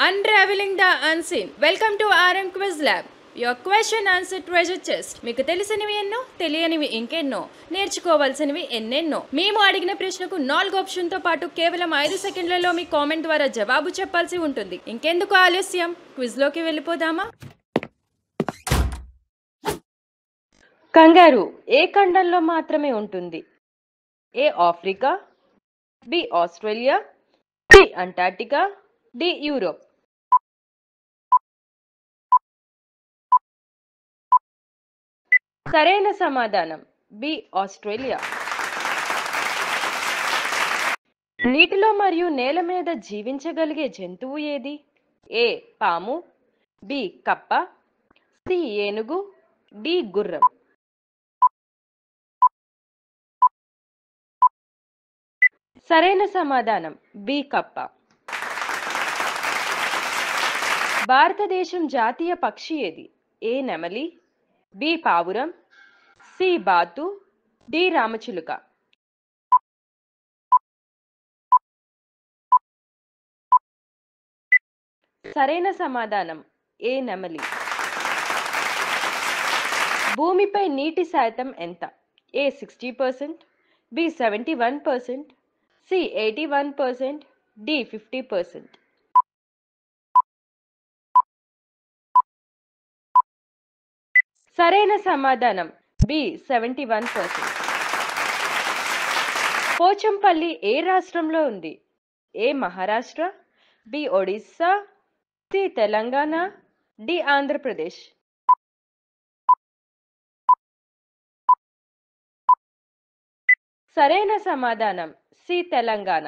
Unraveling the Unseen. Welcome to RM Quiz Lab. Your question answer treasure chest. మీకు తెలిసినవి ఎన్నో, తెలియనివి ఇంకెన్నో, నేర్చుకోవాల్సినవి ఎన్నెన్నో. మేము అడిగిన ప్రశ్నకు 4 ఆప్షన్తో పాటు కేవలం 5 సెకండ్లలో మీ కామెంట్ ద్వారా జవాబు చెప్పాల్సి ఉంటుంది. ఇంకెందుకు ఆలస్యం, క్విజ్లోకి వెళ్ళిపోదామా? కంగారు ఏ ఖండంలో మాత్రమే ఉంటుంది? A Africa, B Australia, C Antarctica, D Europe. సరైన సమాధానం బి ఆస్ట్రేలియా. నీటిలో మరియు నేల మీద జీవించగలిగే జంతువు ఏది? ఏ పాము, బి కప్ప, సి ఏనుగు, డి గుర్రం. సరైన సమాధానం బి కప్ప. భారతదేశం జాతీయ పక్షి ఏది? ఏ నెమలి, బి పావురం, సి బాతు, డి రామచిలుక. సరైన సమాధానం ఏ నెమలి. భూమిపై నీటి శాతం ఎంత? ఏ 60%, బి 71%, సి 81%, డి 50%. సరైన సమాధానం బి 71%. పోచంపల్లి ఏ రాష్ట్రంలో ఉంది? ఏ Maharashtra, B Odisha, C Telangana, D Andhra Pradesh. సరైన సమాధానం సి తెలంగాణ.